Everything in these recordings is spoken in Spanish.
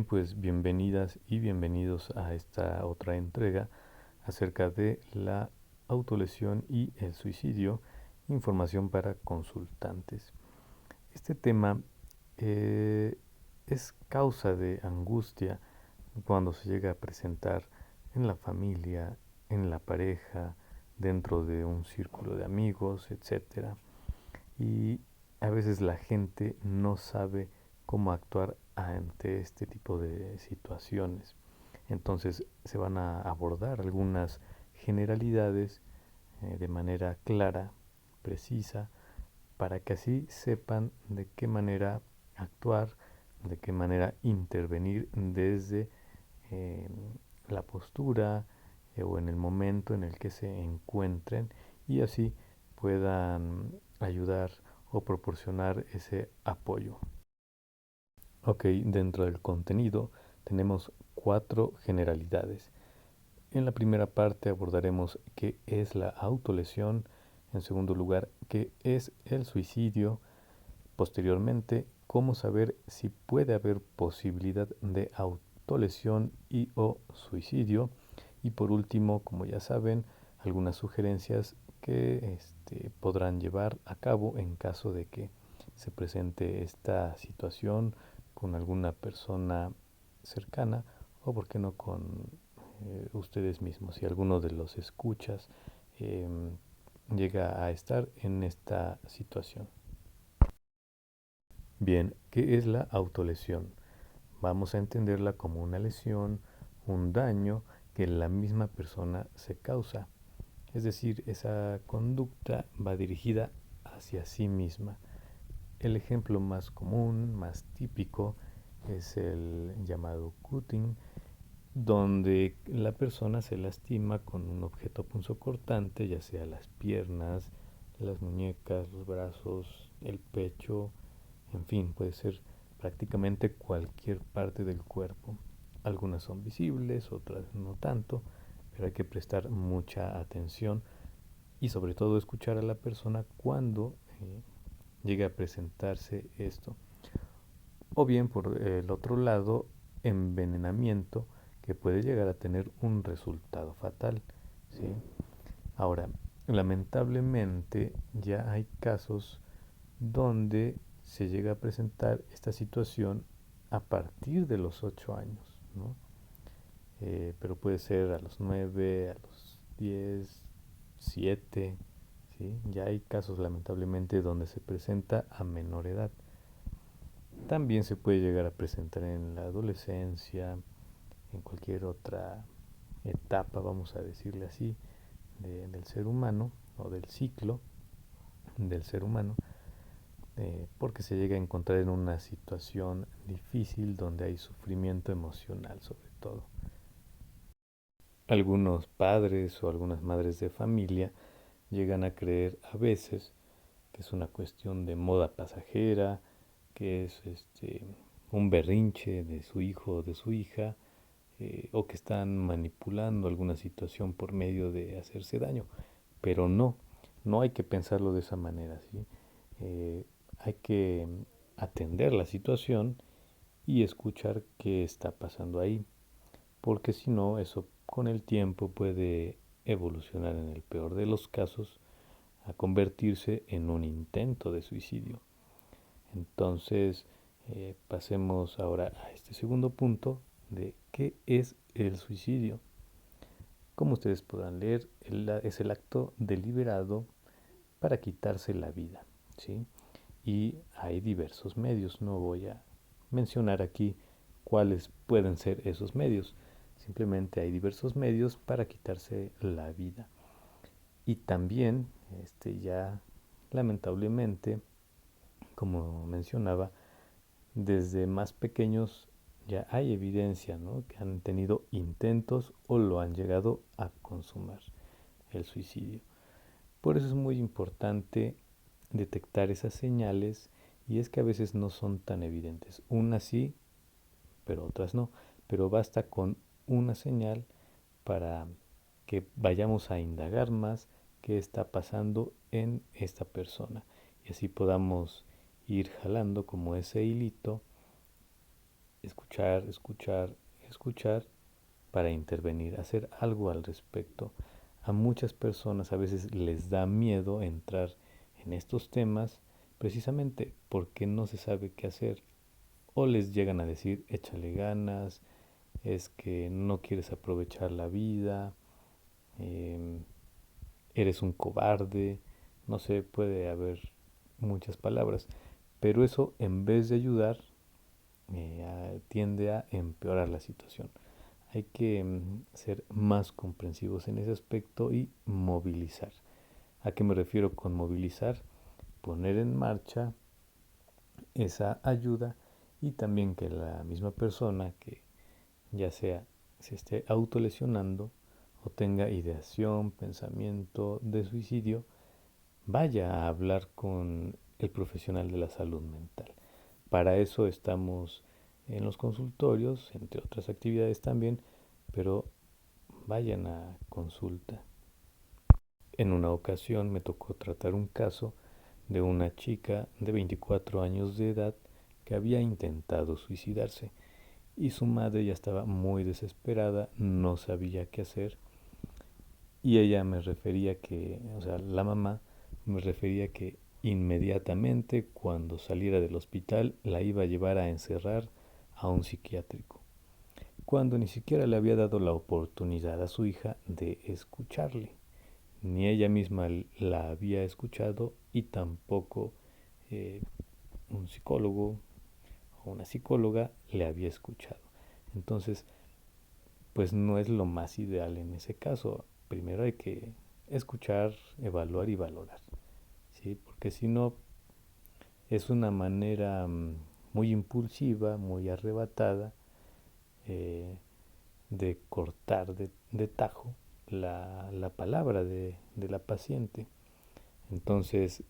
pues bienvenidas y bienvenidos a esta otra entrega acerca de la autolesión y el suicidio, información para consultantes. Este tema eh, es causa de angustia cuando se llega a presentar en la familia, en la pareja, dentro de un círculo de amigos, etcétera. Y a veces la gente no sabe cómo actuar ante este tipo de situaciones. Entonces se van a abordar algunas generalidades de manera clara, precisa, para que así sepan de qué manera actuar, de qué manera intervenir desde eh, la postura o en el momento en el que se encuentren y así puedan ayudar o proporcionar ese apoyo. Ok, dentro del contenido tenemos 4 generalidades. En la primera parte abordaremos qué es la autolesión, en segundo lugar, qué es el suicidio, posteriormente, cómo saber si puede haber posibilidad de autolesión y o suicidio, y por último, como ya saben, algunas sugerencias que podrán llevar a cabo en caso de que se presente esta situación con alguna persona cercana o, por qué no, con ustedes mismos. Si alguno de los escuchas eh, llega a estar en esta situación. Bien, ¿qué es la autolesión? Vamos a entenderla como una lesión, un daño que la misma persona se causa. Es decir, esa conducta va dirigida hacia sí misma. El ejemplo más común, más típico, es el llamado cutting, donde la persona se lastima con un objeto punzocortante, ya sea las piernas, las muñecas, los brazos, el pecho, en fin, puede ser prácticamente cualquier parte del cuerpo. Algunas son visibles, otras no tanto, pero hay que prestar mucha atención y sobre todo escuchar a la persona cuando llegue a presentarse esto. O bien, por el otro lado, envenenamiento, que puede llegar a tener un resultado fatal, ¿sí? Ahora, lamentablemente ya hay casos donde se llega a presentar esta situación a partir de los 8 años, ¿no? Pero puede ser a los 9, a los 10, 7, ¿sí? Ya hay casos lamentablemente donde se presenta a menor edad. También se puede llegar a presentar en la adolescencia, en cualquier otra etapa, vamos a decirle así, del ser humano o del ciclo del ser humano, porque se llega a encontrar en una situación difícil donde hay sufrimiento emocional sobre todo. Algunos padres o algunas madres de familia llegan a creer a veces que es una cuestión de moda pasajera, que es un berrinche de su hijo o de su hija, o que están manipulando alguna situación por medio de hacerse daño. Pero no, no hay que pensarlo de esa manera, ¿sí? Hay que atender la situación y escuchar qué está pasando ahí, porque si no, eso con el tiempo puede evolucionar en el peor de los casos a convertirse en un intento de suicidio. Entonces, pasemos ahora a este segundo punto de qué es el suicidio. Como ustedes podrán leer, es el acto deliberado para quitarse la vida, ¿sí? Y hay diversos medios, no voy a mencionar aquí cuáles pueden ser esos medios, simplemente hay diversos medios para quitarse la vida. Y también, ya lamentablemente, como mencionaba, desde más pequeños ya hay evidencia, ¿no?, que han tenido intentos o lo han llegado a consumar, el suicidio. Por eso es muy importante detectar esas señales, y es que a veces no son tan evidentes. Unas sí, pero otras no. Pero basta con una señal para que vayamos a indagar más qué está pasando en esta persona. Y así podamos ir jalando como ese hilito escuchar, escuchar, escuchar para intervenir, hacer algo al respecto. A muchas personas a veces les da miedo entrar en estos temas precisamente porque no se sabe qué hacer o les llegan a decir échale ganas, es que no quieres aprovechar la vida, eh, eres un cobarde, no sé, puede haber muchas palabras, pero eso en vez de ayudar tiende a empeorar la situación. Hay que ser más comprensivos en ese aspecto y movilizar. ¿A qué me refiero con movilizar? Poner en marcha esa ayuda y también que la misma persona que ya sea se esté autolesionando o tenga ideación, pensamiento de suicidio, vaya a hablar con el profesional de la salud mental. Para eso estamos en los consultorios, entre otras actividades también, pero vayan a consulta. En una ocasión me tocó tratar un caso de una chica de 24 años de edad que había intentado suicidarse y su madre ya estaba muy desesperada, no sabía qué hacer y ella me refería que, o sea, la mamá me refería que inmediatamente cuando saliera del hospital la iba a llevar a encerrar a un psiquiátrico, cuando ni siquiera le había dado la oportunidad a su hija de escucharle. Ni ella misma la había escuchado y tampoco eh, un psicólogo o una psicóloga le había escuchado. Entonces, pues no es lo más ideal en ese caso. Primero hay que escuchar, evaluar y valorar, ¿sí? Porque si no, es una manera muy impulsiva, muy arrebatada eh, de cortar de tajo la palabra de la paciente. Entonces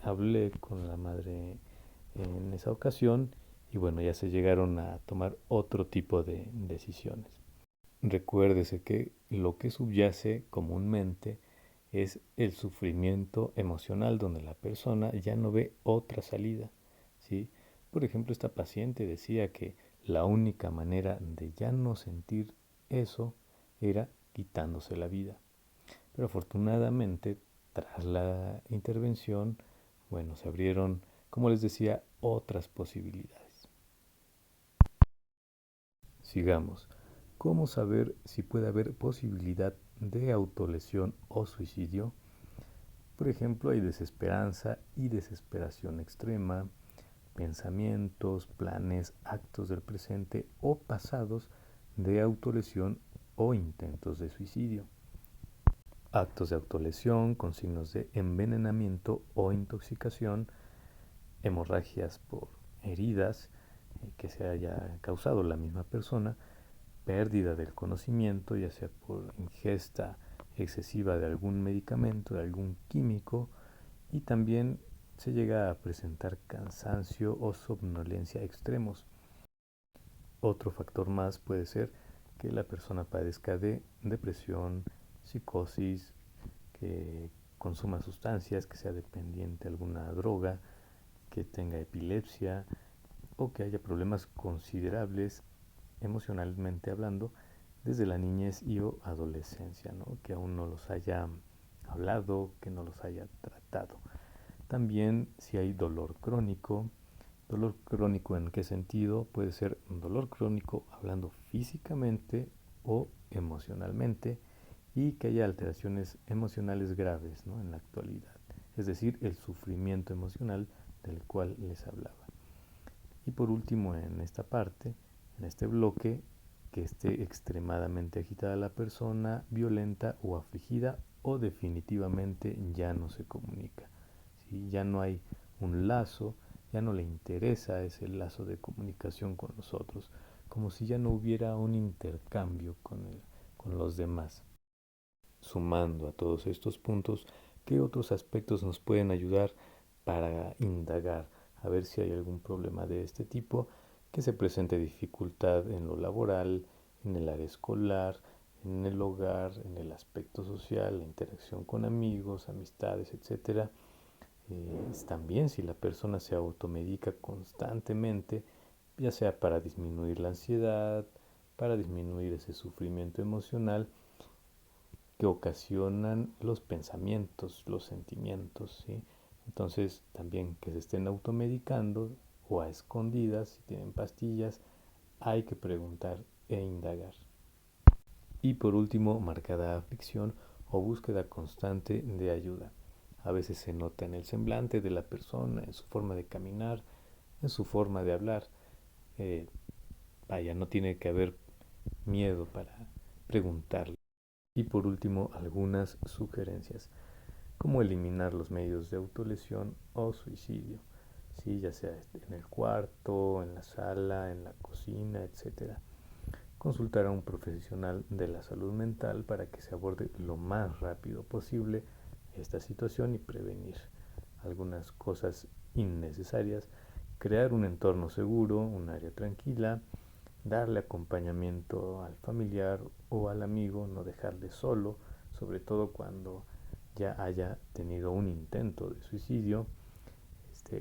hablé con la madre en esa ocasión y bueno, ya se llegaron a tomar otro tipo de decisiones. Recuérdese que lo que subyace comúnmente es el sufrimiento emocional donde la persona ya no ve otra salida, ¿sí? Por ejemplo, esta paciente decía que la única manera de ya no sentir eso era quitándose la vida. Pero afortunadamente, tras la intervención, bueno, se abrieron, como les decía, otras posibilidades. Sigamos. ¿Cómo saber si puede haber posibilidad de autolesión o suicidio? Por ejemplo, hay desesperanza y desesperación extrema, pensamientos, planes, actos del presente o pasados de autolesión o intentos de suicidio. Actos de autolesión con signos de envenenamiento o intoxicación, hemorragias por heridas que se haya causado la misma persona, pérdida del conocimiento, ya sea por ingesta excesiva de algún medicamento, de algún químico, y también se llega a presentar cansancio o somnolencia extremos. Otro factor más puede ser que la persona padezca de depresión, psicosis, que consuma sustancias, que sea dependiente de alguna droga, que tenga epilepsia o que haya problemas considerables emocionalmente hablando desde la niñez y o adolescencia, ¿no? Que aún no los haya hablado, que no los haya tratado. También si hay dolor crónico en qué sentido, puede ser un dolor crónico hablando físicamente o emocionalmente y que haya alteraciones emocionales graves, ¿no? En la actualidad, es decir, el sufrimiento emocional del cual les hablaba. Y por último, en esta parte, en este bloque, que esté extremadamente agitada la persona, violenta o afligida o definitivamente ya no se comunica. ¿Sí? Ya no hay un lazo, ya no le interesa ese lazo de comunicación con nosotros, como si ya no hubiera un intercambio con los demás. Sumando a todos estos puntos, ¿qué otros aspectos nos pueden ayudar para indagar a ver si hay algún problema de este tipo, que se presente dificultad en lo laboral, en el área escolar, en el hogar, en el aspecto social, la interacción con amigos, amistades, etcétera? También si la persona se automedica constantemente, ya sea para disminuir la ansiedad, para disminuir ese sufrimiento emocional que ocasionan los pensamientos, los sentimientos, ¿sí? Entonces también que se estén automedicando o a escondidas, si tienen pastillas, hay que preguntar e indagar. Y por último, marcada aflicción o búsqueda constante de ayuda. A veces se nota en el semblante de la persona, en su forma de caminar, en su forma de hablar. Eh, Vaya, no tiene que haber miedo para preguntarle. Y por último, algunas sugerencias, como eliminar los medios de autolesión o suicidio, ¿sí? Ya sea en el cuarto, en la sala, en la cocina, etcétera. Consultar a un profesional de la salud mental para que se aborde lo más rápido posible esta situación y prevenir algunas cosas innecesarias, crear un entorno seguro, un área tranquila, darle acompañamiento al familiar o al amigo, no dejarle solo, sobre todo cuando ya haya tenido un intento de suicidio,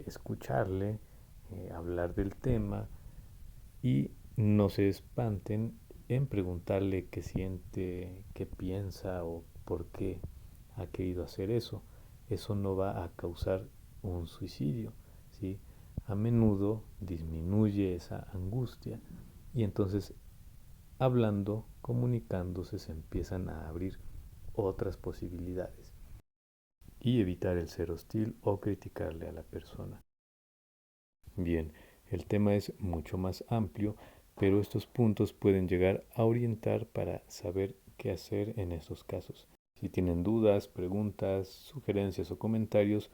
escucharle, hablar del tema y no se espanten en preguntarle qué siente, qué piensa o por qué ha querido hacer eso. Eso no va a causar un suicidio, ¿sí? A menudo disminuye esa angustia y entonces hablando, comunicándose, se empiezan a abrir otras posibilidades y evitar el ser hostil o criticarle a la persona. Bien, el tema es mucho más amplio, pero estos puntos pueden llegar a orientar para saber qué hacer en estos casos. Si tienen dudas, preguntas, sugerencias o comentarios,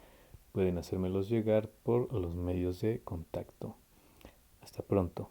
pueden hacérmelos llegar por los medios de contacto. Hasta pronto.